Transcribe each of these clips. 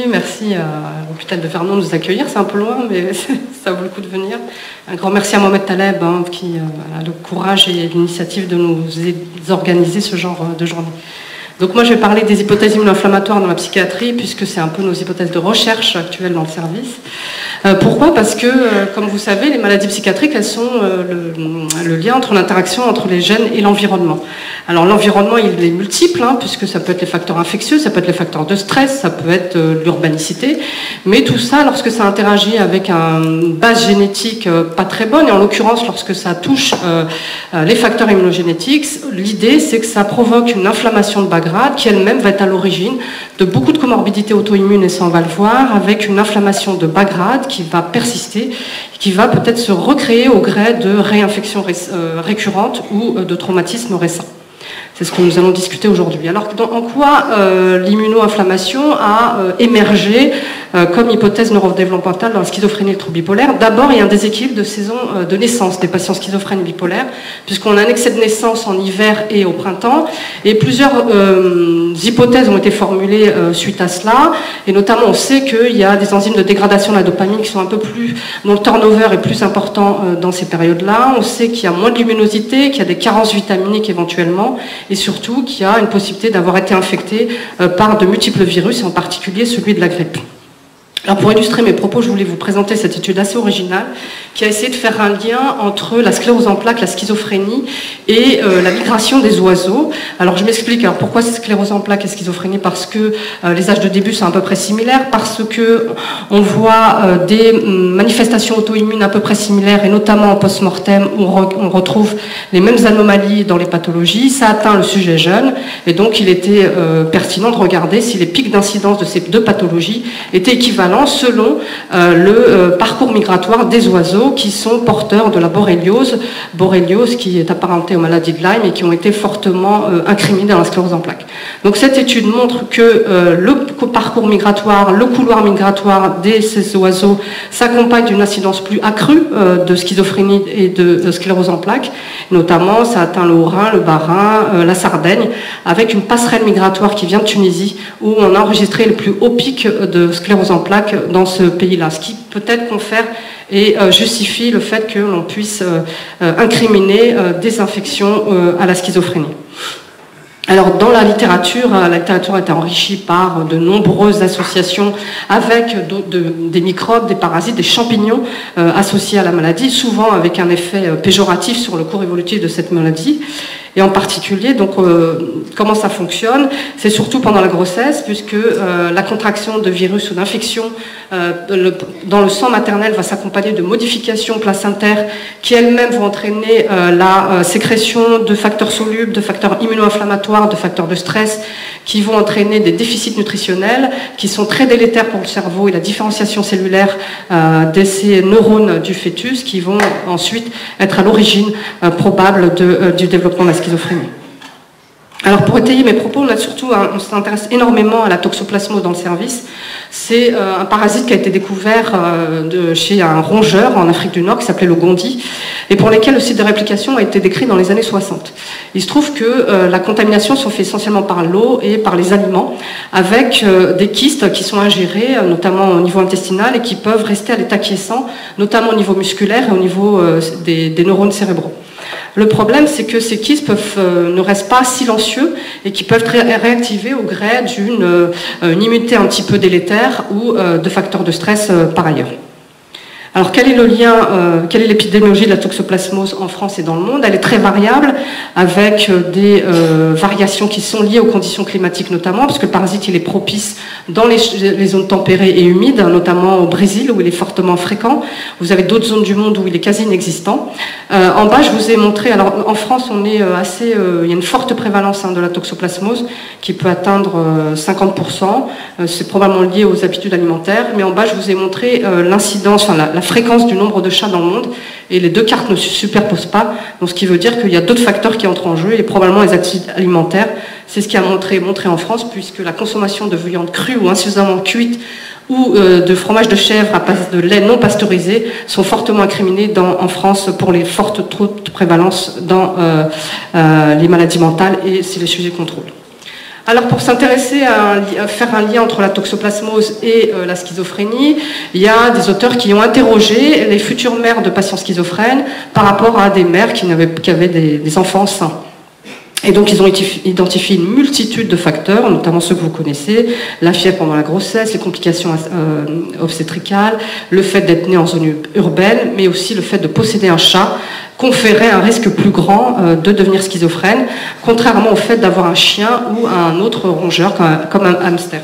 Merci à l'hôpital de Vernon de nous accueillir, c'est un peu loin, mais ça vaut le coup de venir. Un grand merci à Mohamed Taleb qui a le courage et l'initiative de nous organiser ce genre de journée. Donc moi je vais parler des hypothèses immuno-inflammatoires dans la psychiatrie, puisque c'est un peu nos hypothèses de recherche actuelles dans le service. Pourquoi? Parce que, comme vous savez, les maladies psychiatriques, elles sont le lien entre l'interaction entre les gènes et l'environnement. Alors l'environnement, il est multiple, puisque ça peut être les facteurs infectieux, ça peut être les facteurs de stress, ça peut être l'urbanicité, mais tout ça, lorsque ça interagit avec une base génétique pas très bonne, et en l'occurrence lorsque ça touche les facteurs immunogénétiques, l'idée c'est que ça provoque une inflammation de bas grade qui elle-même va être à l'origine de beaucoup de comorbidités auto-immunes, et ça on va le voir, avec une inflammation de bas grade qui va persister, qui va peut-être se recréer au gré de réinfections récurrentes ou de traumatismes récents. C'est ce que nous allons discuter aujourd'hui. Alors, en quoi l'immuno-inflammation a émergé comme hypothèse neurodéveloppementale dans la schizophrénie et le trouble bipolaire? D'abord, il y a un déséquilibre de saison de naissance des patients schizophrènes et bipolaires, puisqu'on a un excès de naissance en hiver et au printemps, et plusieurs hypothèses ont été formulées suite à cela, et notamment on sait qu'il y a des enzymes de dégradation de la dopamine qui sont un peu plus, dont le turnover est plus important dans ces périodes-là. On sait qu'il y a moins de luminosité, qu'il y a des carences vitaminiques éventuellement, et surtout qu'il y a une possibilité d'avoir été infecté par de multiples virus, et en particulier celui de la grippe. Alors pour illustrer mes propos, je voulais vous présenter cette étude assez originale qui a essayé de faire un lien entre la sclérose en plaques, la schizophrénie et la migration des oiseaux. Alors je m'explique. Alors pourquoi c'est sclérose en plaques et schizophrénie? Parce que les âges de début sont à peu près similaires, parce que on voit des manifestations auto-immunes à peu près similaires, et notamment en post-mortem où on retrouve les mêmes anomalies dans les pathologies. Ça atteint le sujet jeune, et donc il était pertinent de regarder si les pics d'incidence de ces deux pathologies étaient équivalents selon le parcours migratoire des oiseaux qui sont porteurs de la borréliose qui est apparentée aux maladies de Lyme et qui ont été fortement incriminées dans la sclérose en plaques. Donc cette étude montre que le parcours migratoire, le couloir migratoire de ces oiseaux s'accompagne d'une incidence plus accrue de schizophrénie et de sclérose en plaques. Notamment, ça atteint le Haut-Rhin, le Bas-Rhin, la Sardaigne, avec une passerelle migratoire qui vient de Tunisie, où on a enregistré le plus haut pic de sclérose en plaques dans ce pays-là, ce qui peut-être confère et justifie le fait que l'on puisse incriminer des infections à la schizophrénie. Alors dans la littérature a été enrichie par de nombreuses associations avec des microbes, des parasites, des champignons associés à la maladie, souvent avec un effet péjoratif sur le cours évolutif de cette maladie. Et en particulier, donc, comment ça fonctionne? C'est surtout pendant la grossesse, puisque la contraction de virus ou d'infection dans le sang maternel va s'accompagner de modifications placentaires qui elles-mêmes vont entraîner la sécrétion de facteurs solubles, de facteurs immuno-inflammatoires, de facteurs de stress, qui vont entraîner des déficits nutritionnels qui sont très délétères pour le cerveau et la différenciation cellulaire de ces neurones du fœtus, qui vont ensuite être à l'origine probable du développement de la schizophrénie. Alors pour étayer mes propos, on s'intéresse énormément à la toxoplasmose dans le service. C'est un parasite qui a été découvert chez un rongeur en Afrique du Nord qui s'appelait le gondi, et pour lequel le site de réplication a été décrit dans les années 60. Il se trouve que la contamination se fait essentiellement par l'eau et par les aliments, avec des kystes qui sont ingérés, notamment au niveau intestinal, et qui peuvent rester à l'état quiescent, notamment au niveau musculaire et au niveau des neurones cérébraux. Le problème, c'est que ces kystes ne restent pas silencieux et qui peuvent réactiver au gré d'une immunité un petit peu délétère ou de facteurs de stress par ailleurs. Alors quel est le lien, quelle est l'épidémiologie de la toxoplasmose en France et dans le monde? Elle est très variable, avec des variations qui sont liées aux conditions climatiques notamment, parce que le parasite il est propice dans les zones tempérées et humides, notamment au Brésil où il est fortement fréquent. Vous avez d'autres zones du monde où il est quasi inexistant. En bas je vous ai montré, alors en France on est il y a une forte prévalence de la toxoplasmose qui peut atteindre 50%, c'est probablement lié aux habitudes alimentaires, mais en bas je vous ai montré l'incidence, enfin la la fréquence du nombre de chats dans le monde, et les deux cartes ne se superposent pas, donc ce qui veut dire qu'il y a d'autres facteurs qui entrent en jeu, et probablement les activités alimentaires. C'est ce qui a montré en France, puisque la consommation de viande crue ou insuffisamment cuite, ou de fromage de chèvre à base de lait non pasteurisé sont fortement incriminés en France pour les fortes taux de prévalence dans les maladies mentales, et c'est les sujets de contrôle. Alors pour s'intéresser à faire un lien entre la toxoplasmose et la schizophrénie, il y a des auteurs qui ont interrogé les futures mères de patients schizophrènes par rapport à des mères qui avaient des enfants sains. Et donc ils ont identifié une multitude de facteurs, notamment ceux que vous connaissez, la fièvre pendant la grossesse, les complications obstétricales, le fait d'être né en zone urbaine, mais aussi le fait de posséder un chat conférait un risque plus grand de devenir schizophrène, contrairement au fait d'avoir un chien ou un autre rongeur comme un hamster.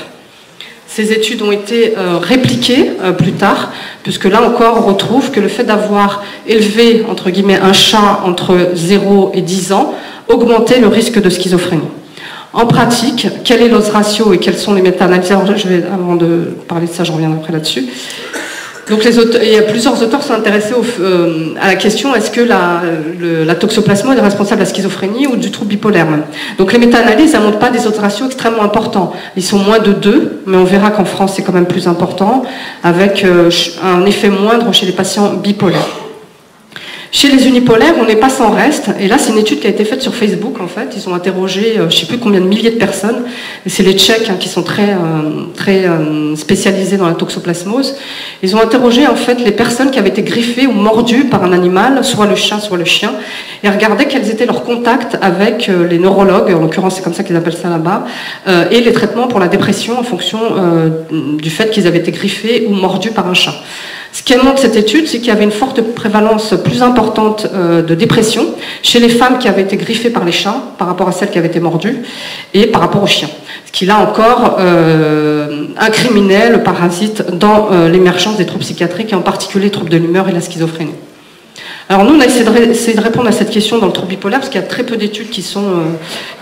Ces études ont été répliquées plus tard, puisque là encore on retrouve que le fait d'avoir élevé entre guillemets un chat entre 0 et 10 ans augmentait le risque de schizophrénie. En pratique, quel est l'odds ratio et quelles sont les méta-analyses? Avant de parler de ça, je reviendrai après là-dessus. Donc il y a plusieurs auteurs qui sont intéressés à la question, est-ce que la toxoplasmose est responsable de la schizophrénie ou du trouble bipolaire même. Donc les méta-analyses ne montrent pas des odds ratios extrêmement importants. Ils sont moins de 2, mais on verra qu'en France c'est quand même plus important, avec un effet moindre chez les patients bipolaires. Chez les unipolaires, on n'est pas sans reste, et là c'est une étude qui a été faite sur Facebook en fait, ils ont interrogé je ne sais plus combien de milliers de personnes, et c'est les Tchèques qui sont très spécialisés dans la toxoplasmose. Ils ont interrogé en fait les personnes qui avaient été griffées ou mordues par un animal, soit le chat, soit le chien, et regardaient quels étaient leurs contacts avec les neurologues, en l'occurrence c'est comme ça qu'ils appellent ça là-bas, et les traitements pour la dépression en fonction du fait qu'ils avaient été griffés ou mordus par un chat. Ce qui montre cette étude, c'est qu'il y avait une forte prévalence plus importante de dépression chez les femmes qui avaient été griffées par les chats par rapport à celles qui avaient été mordues et par rapport aux chiens. Ce qui là encore incriminait le parasite dans l'émergence des troubles psychiatriques et en particulier les troubles de l'humeur et la schizophrénie. Alors nous, on a essayé de répondre à cette question dans le trouble bipolaire parce qu'il y a très peu d'études qui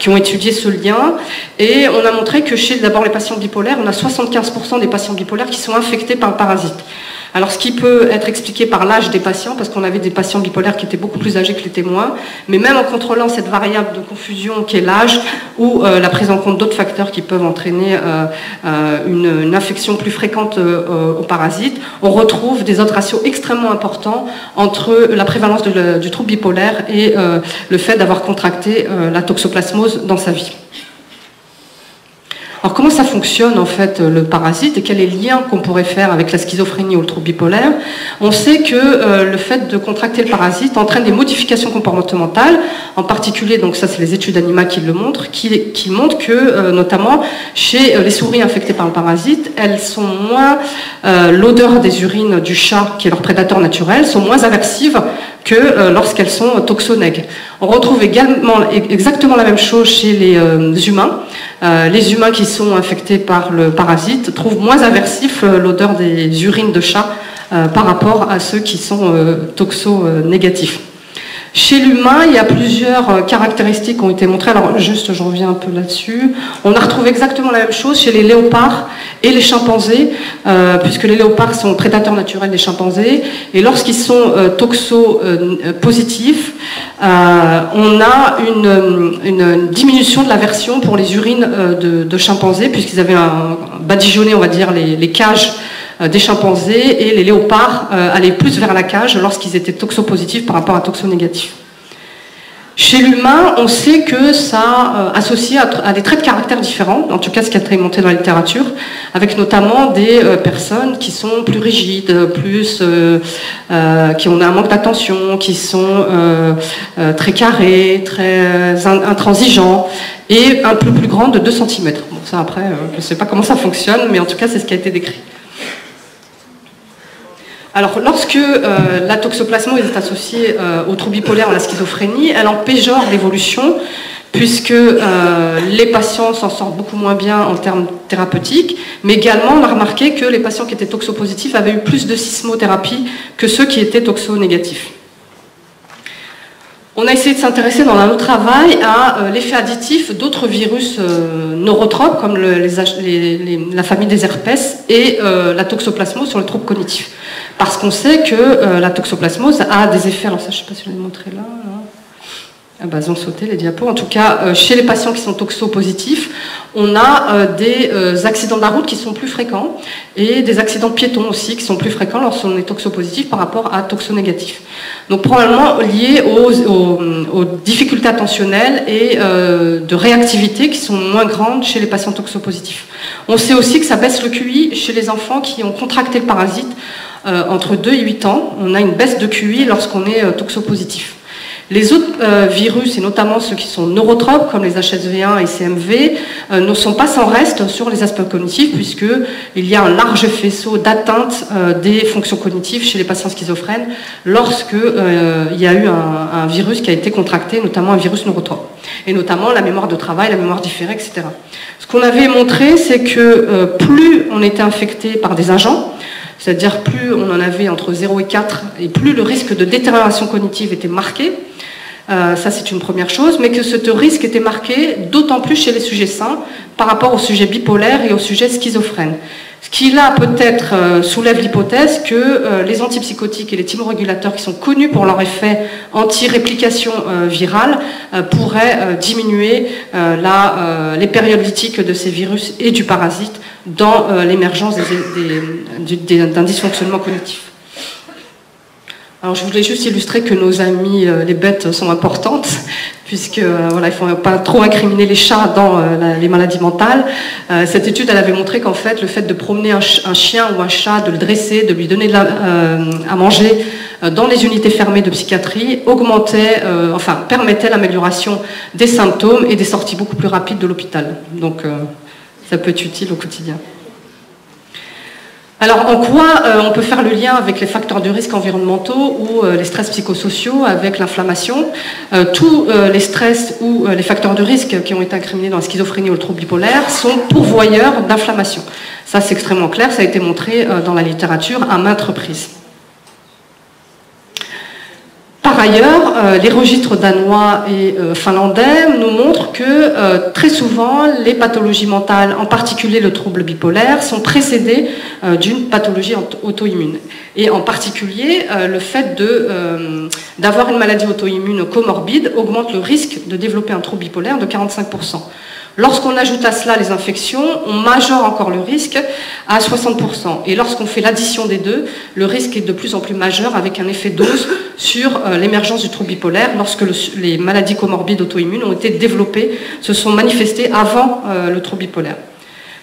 ont étudié ce lien, et on a montré que chez d'abord les patients bipolaires, on a 75% des patients bipolaires qui sont infectés par le parasite. Alors ce qui peut être expliqué par l'âge des patients, parce qu'on avait des patients bipolaires qui étaient beaucoup plus âgés que les témoins, mais même en contrôlant cette variable de confusion qui est l'âge, ou la prise en compte d'autres facteurs qui peuvent entraîner une infection plus fréquente au parasite, on retrouve des odds ratios extrêmement importants entre la prévalence du trouble bipolaire et le fait d'avoir contracté la toxoplasmose dans sa vie. Alors comment ça fonctionne en fait le parasite et quel est le lien qu'on pourrait faire avec la schizophrénie ou le trouble bipolaire? On sait que le fait de contracter le parasite entraîne des modifications comportementales, en particulier, donc ça c'est les études animales qui le montrent, qui montrent que notamment chez les souris infectées par le parasite, elles sont moins, l'odeur des urines du chat, qui est leur prédateur naturel, sont moins aversives que lorsqu'elles sont toxonègues. On retrouve également exactement la même chose chez les humains. Les humains qui sont infectés par le parasite trouvent moins aversif l'odeur des urines de chat par rapport à ceux qui sont toxo-négatifs. Chez l'humain, il y a plusieurs caractéristiques qui ont été montrées. Alors juste, je reviens un peu là-dessus. On a retrouvé exactement la même chose chez les léopards et les chimpanzés, puisque les léopards sont prédateurs naturels des chimpanzés. Et lorsqu'ils sont toxo-positifs, on a une diminution de l'aversion pour les urines de chimpanzés, puisqu'ils avaient badigeonné, on va dire, les cages des chimpanzés, et les léopards allaient plus vers la cage lorsqu'ils étaient toxopositifs par rapport à toxonégatifs. Chez l'humain, on sait que ça associe à des traits de caractère différents, en tout cas ce qui a été montré dans la littérature, avec notamment des personnes qui sont plus rigides, qui ont un manque d'attention, qui sont très carrés, très intransigeants, et un peu plus grandes de 2 cm. Bon, ça après, je ne sais pas comment ça fonctionne, mais en tout cas c'est ce qui a été décrit. Alors, lorsque la toxoplasmose est associée au trouble bipolaire ou à la schizophrénie, elle en péjore l'évolution, puisque les patients s'en sortent beaucoup moins bien en termes thérapeutiques, mais également on a remarqué que les patients qui étaient toxopositifs avaient eu plus de sismothérapie que ceux qui étaient toxo-négatifs. On a essayé de s'intéresser dans notre travail à l'effet additif d'autres virus neurotropes, comme la famille des herpès et la toxoplasmose sur le trouble cognitif. Parce qu'on sait que la toxoplasmose a des effets, alors ça je ne sais pas si je vais le montrer là. Ah bah, ils ont sauté les diapos. En tout cas, chez les patients qui sont toxopositifs, on a des accidents de la route qui sont plus fréquents et des accidents de piétons aussi qui sont plus fréquents lorsqu'on est toxopositif par rapport à toxonégatif. Donc probablement liés aux difficultés attentionnelles et de réactivité qui sont moins grandes chez les patients toxopositifs. On sait aussi que ça baisse le QI chez les enfants qui ont contracté le parasite entre 2 et 8 ans. On a une baisse de QI lorsqu'on est toxopositif. Les autres virus, et notamment ceux qui sont neurotropes, comme les HSV1 et CMV, ne sont pas sans reste sur les aspects cognitifs, puisqu'il y a un large faisceau d'atteinte des fonctions cognitives chez les patients schizophrènes lorsqu'il y a eu un virus qui a été contracté, notamment un virus neurotrope, et notamment la mémoire de travail, la mémoire différée, etc. Ce qu'on avait montré, c'est que plus on était infecté par des agents, c'est-à-dire plus on en avait entre 0 et 4, et plus le risque de détérioration cognitive était marqué. Ça, c'est une première chose, mais que ce risque était marqué d'autant plus chez les sujets sains par rapport aux sujets bipolaires et aux sujets schizophrènes. Ce qui, là, peut-être soulève l'hypothèse que les antipsychotiques et les thymorégulateurs qui sont connus pour leur effet anti-réplication virale pourraient diminuer les périodes lytiques de ces virus et du parasite dans l'émergence d'un dysfonctionnement cognitif. Alors, je voulais juste illustrer que nos amis les bêtes sont importantes, puisque voilà, il ne faut pas trop incriminer les chats dans les maladies mentales. Cette étude, elle avait montré qu'en fait, le fait de promener un chien ou un chat, de le dresser, de lui donner à manger dans les unités fermées de psychiatrie, permettait l'amélioration des symptômes et des sorties beaucoup plus rapides de l'hôpital. Donc, ça peut être utile au quotidien. Alors, en quoi on peut faire le lien avec les facteurs de risque environnementaux ou les stress psychosociaux avec l'inflammation? Tous les stress ou les facteurs de risque qui ont été incriminés dans la schizophrénie ou le trouble bipolaire sont pourvoyeurs d'inflammation. Ça, c'est extrêmement clair, ça a été montré dans la littérature à maintes reprises. Par ailleurs, les registres danois et finlandais nous montrent que très souvent, les pathologies mentales, en particulier le trouble bipolaire, sont précédées d'une pathologie auto-immune. Et en particulier, le fait d'avoir une maladie auto-immune comorbide augmente le risque de développer un trouble bipolaire de 45%. Lorsqu'on ajoute à cela les infections, on majore encore le risque à 60%. Et lorsqu'on fait l'addition des deux, le risque est de plus en plus majeur avec un effet dose sur l'émergence du trouble bipolaire lorsque les maladies comorbides auto-immunes ont été développées, se sont manifestées avant le trouble bipolaire.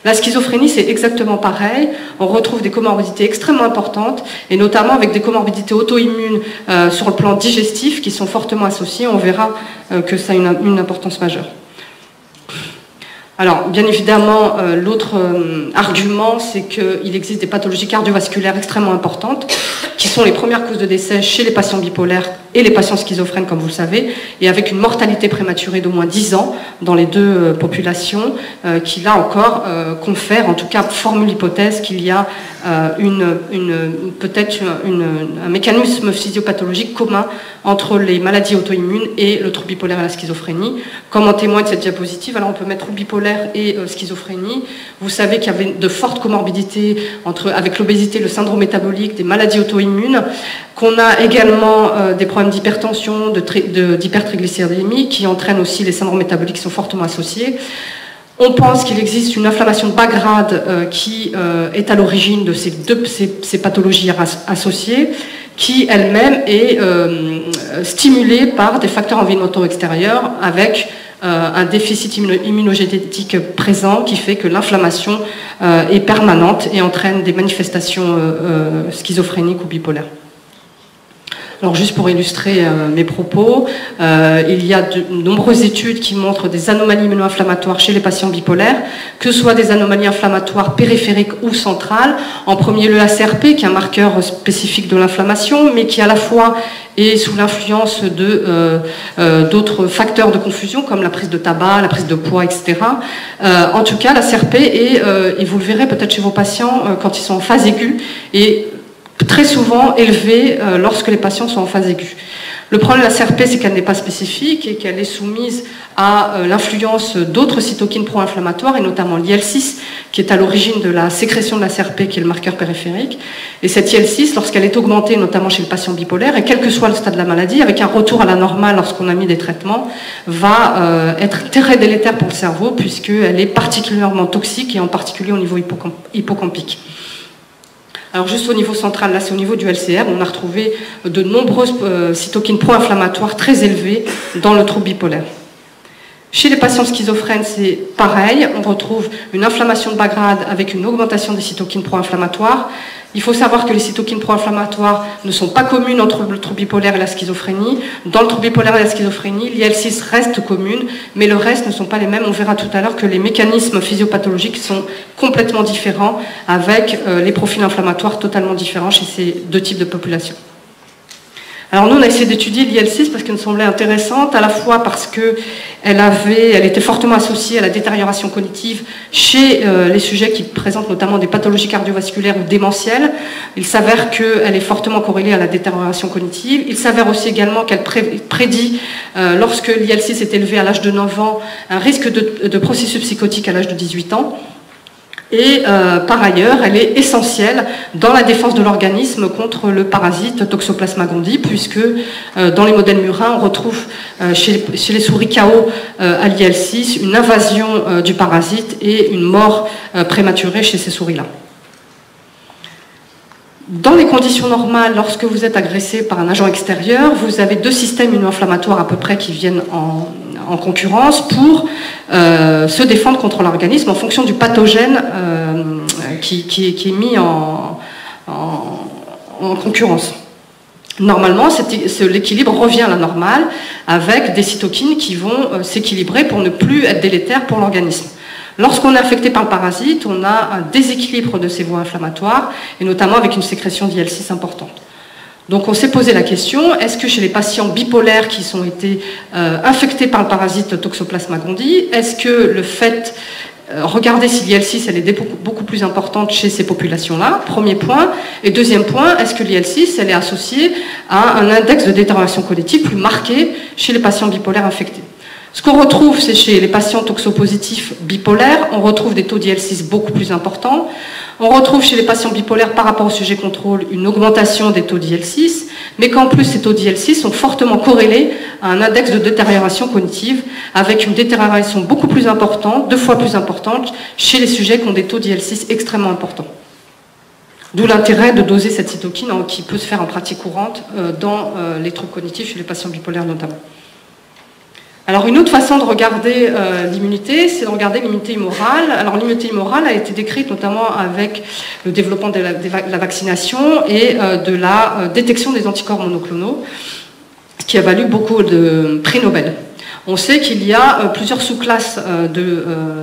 La schizophrénie, c'est exactement pareil. On retrouve des comorbidités extrêmement importantes, et notamment avec des comorbidités auto-immunes sur le plan digestif qui sont fortement associées. On verra que ça a une importance majeure. Alors, bien évidemment, l'autre argument, c'est qu'il existe des pathologies cardiovasculaires extrêmement importantes, qui sont les premières causes de décès chez les patients bipolaires et les patients schizophrènes, comme vous le savez, et avec une mortalité prématurée d'au moins 10 ans dans les deux populations, qui, là encore, confère, en tout cas, formule l'hypothèse qu'il y a peut-être un mécanisme physiopathologique commun entre les maladies auto-immunes et le trouble bipolaire et la schizophrénie. Comme en témoigne cette diapositive, alors on peut mettre trouble bipolaire et schizophrénie. Vous savez qu'il y avait de fortes comorbidités avec l'obésité, le syndrome métabolique, des maladies auto-immunes, qu'on a également des problèmes d'hypertension, d'hypertriglycéridémie, qui entraînent aussi les syndromes métaboliques qui sont fortement associés. On pense qu'il existe une inflammation de bas grade qui est à l'origine de ces pathologies associées, qui elle-même est stimulée par des facteurs environnementaux extérieurs avec un déficit immunogénétique présent qui fait que l'inflammation est permanente et entraîne des manifestations schizophréniques ou bipolaires. Alors juste pour illustrer mes propos, il y a de nombreuses études qui montrent des anomalies immuno-inflammatoires chez les patients bipolaires, que ce soit des anomalies inflammatoires périphériques ou centrales. En premier lieu, la CRP, qui est un marqueur spécifique de l'inflammation, mais qui à la fois est sous l'influence d'autres facteurs de confusion, comme la prise de tabac, la prise de poids, etc. En tout cas, la CRP est, et vous le verrez peut-être chez vos patients, quand ils sont en phase aiguë, et très souvent élevé lorsque les patients sont en phase aiguë. Le problème de la CRP, c'est qu'elle n'est pas spécifique et qu'elle est soumise à l'influence d'autres cytokines pro-inflammatoires, et notamment l'IL-6, qui est à l'origine de la sécrétion de la CRP, qui est le marqueur périphérique. Et cette IL-6, lorsqu'elle est augmentée, notamment chez le patient bipolaire, et quel que soit le stade de la maladie, avec un retour à la normale lorsqu'on a mis des traitements, va être très délétère pour le cerveau, puisqu'elle est particulièrement toxique, et en particulier au niveau hippocampique. Alors juste au niveau central, là c'est au niveau du LCR, on a retrouvé de nombreuses cytokines pro-inflammatoires très élevées dans le trouble bipolaire. Chez les patients schizophrènes, c'est pareil, on retrouve une inflammation de bas grade avec une augmentation des cytokines pro-inflammatoires. Il faut savoir que les cytokines pro-inflammatoires ne sont pas communes entre le trouble bipolaire et la schizophrénie. Dans le trouble bipolaire et la schizophrénie, l'IL-6 reste commune, mais le reste ne sont pas les mêmes. On verra tout à l'heure que les mécanismes physiopathologiques sont complètement différents, avec les profils inflammatoires totalement différents chez ces deux types de populations. Alors nous, on a essayé d'étudier l'IL-6 parce qu'elle nous semblait intéressante, à la fois parce qu'elle était fortement associée à la détérioration cognitive chez les sujets qui présentent notamment des pathologies cardiovasculaires ou démentielles. Il s'avère qu'elle est fortement corrélée à la détérioration cognitive. Il s'avère aussi également qu'elle prédit, lorsque l'IL-6 est élevé à l'âge de 9 ans, un risque de processus psychotique à l'âge de 18 ans. Et par ailleurs, elle est essentielle dans la défense de l'organisme contre le parasite Toxoplasma gondii, puisque dans les modèles murins, on retrouve chez les souris KO à l'IL-6 une invasion du parasite et une mort prématurée chez ces souris-là. Dans les conditions normales, lorsque vous êtes agressé par un agent extérieur, vous avez deux systèmes immuno-inflammatoires à peu près qui viennent en concurrence pour se défendre contre l'organisme en fonction du pathogène qui est mis en concurrence. Normalement, l'équilibre revient à la normale avec des cytokines qui vont s'équilibrer pour ne plus être délétères pour l'organisme. Lorsqu'on est affecté par le parasite, on a un déséquilibre de ces voies inflammatoires, et notamment avec une sécrétion d'IL-6 importante. Donc on s'est posé la question, est-ce que chez les patients bipolaires qui ont été infectés par le parasite Toxoplasma gondii, est-ce que le fait, regardez si l'IL-6 elle est beaucoup plus importante chez ces populations-là, premier point, et deuxième point, est-ce que l'IL-6 elle est associée à un index de détérioration cognitive plus marqué chez les patients bipolaires infectés. Ce qu'on retrouve, c'est chez les patients toxopositifs bipolaires, on retrouve des taux d'IL-6 beaucoup plus importants. On retrouve chez les patients bipolaires, par rapport au sujet contrôle, une augmentation des taux d'IL-6, mais qu'en plus, ces taux d'IL-6 sont fortement corrélés à un index de détérioration cognitive, avec une détérioration beaucoup plus importante, 2 fois plus importante, chez les sujets qui ont des taux d'IL-6 extrêmement importants. D'où l'intérêt de doser cette cytokine qui peut se faire en pratique courante dans les troubles cognitifs chez les patients bipolaires notamment. Alors une autre façon de regarder l'immunité, c'est de regarder l'immunité humorale. Alors l'immunité humorale a été décrite notamment avec le développement de la vaccination et de la détection des anticorps monoclonaux, ce qui a valu beaucoup de prix Nobel. On sait qu'il y a plusieurs sous-classes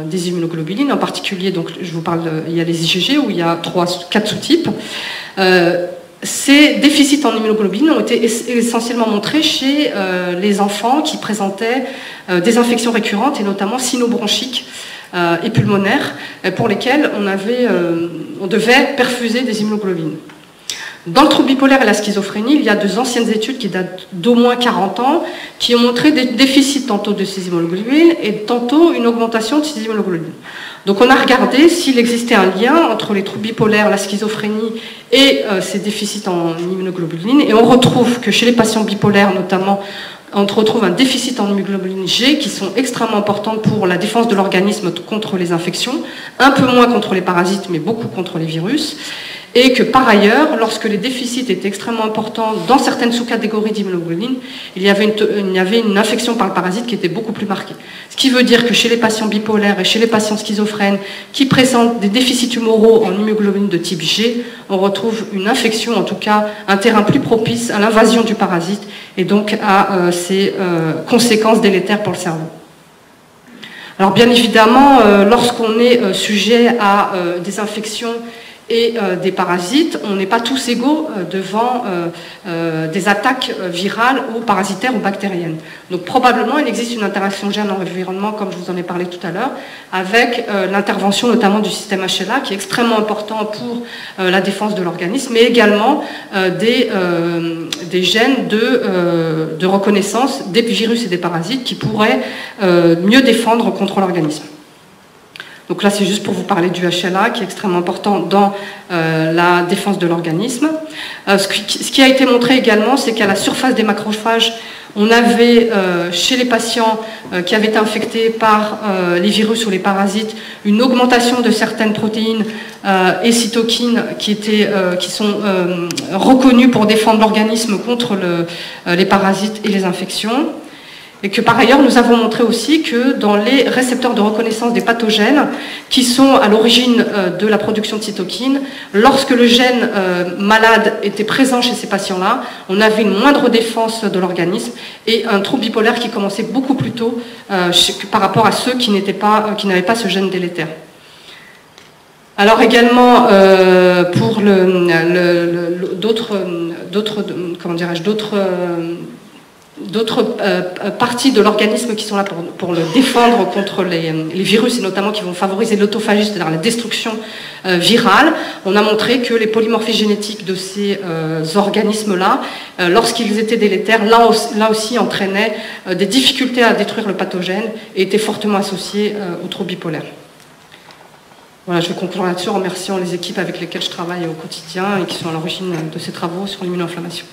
des immunoglobulines, en particulier, donc je vous parle, il y a les IgG où il y a 4 sous-types. Ces déficits en immunoglobulines ont été essentiellement montrés chez les enfants qui présentaient des infections récurrentes et notamment cynobronchiques et pulmonaires pour lesquelles on devait perfuser des immunoglobulines. Dans le trouble bipolaire et la schizophrénie, il y a 2 anciennes études qui datent d'au moins 40 ans qui ont montré des déficits tantôt de ces immunoglobulines et tantôt une augmentation de ces immunoglobulines. Donc on a regardé s'il existait un lien entre les troubles bipolaires, la schizophrénie et ces déficits en immunoglobulines, et on retrouve que chez les patients bipolaires notamment, on retrouve un déficit en immunoglobulines G qui sont extrêmement importantes pour la défense de l'organisme contre les infections, un peu moins contre les parasites mais beaucoup contre les virus. Et que par ailleurs, lorsque les déficits étaient extrêmement importants dans certaines sous-catégories d'immunoglobulines, il y avait une infection par le parasite qui était beaucoup plus marquée. Ce qui veut dire que chez les patients bipolaires et chez les patients schizophrènes qui présentent des déficits humoraux en immunoglobulines de type G, on retrouve une infection, en tout cas un terrain plus propice à l'invasion du parasite et donc à ses conséquences délétères pour le cerveau. Alors bien évidemment, lorsqu'on est sujet à des infections et des parasites, on n'est pas tous égaux devant des attaques virales ou parasitaires ou bactériennes. Donc probablement il existe une interaction gène-environnement, comme je vous en ai parlé tout à l'heure, avec l'intervention notamment du système HLA, qui est extrêmement important pour la défense de l'organisme, mais également des gènes de reconnaissance des virus et des parasites qui pourraient mieux défendre contre l'organisme. Donc là, c'est juste pour vous parler du HLA, qui est extrêmement important dans la défense de l'organisme. Ce qui a été montré également, c'est qu'à la surface des macrophages, on avait, chez les patients qui avaient été infectés par les virus ou les parasites, une augmentation de certaines protéines et cytokines qui sont reconnues pour défendre l'organisme contre les parasites et les infections. Et que par ailleurs, nous avons montré aussi que dans les récepteurs de reconnaissance des pathogènes, qui sont à l'origine de la production de cytokines, lorsque le gène malade était présent chez ces patients-là, on avait une moindre défense de l'organisme et un trouble bipolaire qui commençait beaucoup plus tôt par rapport à ceux qui n'avaient pas ce gène délétère. Alors également, pour d'autres parties de l'organisme qui sont là pour le défendre contre les virus et notamment qui vont favoriser l'autophagie, c'est-à-dire la destruction virale. On a montré que les polymorphismes génétiques de ces organismes-là, lorsqu'ils étaient délétères, là aussi entraînaient des difficultés à détruire le pathogène et étaient fortement associés au trouble bipolaire. Voilà, je vais conclure là-dessus en remerciant les équipes avec lesquelles je travaille au quotidien et qui sont à l'origine de ces travaux sur l'immunoinflammation.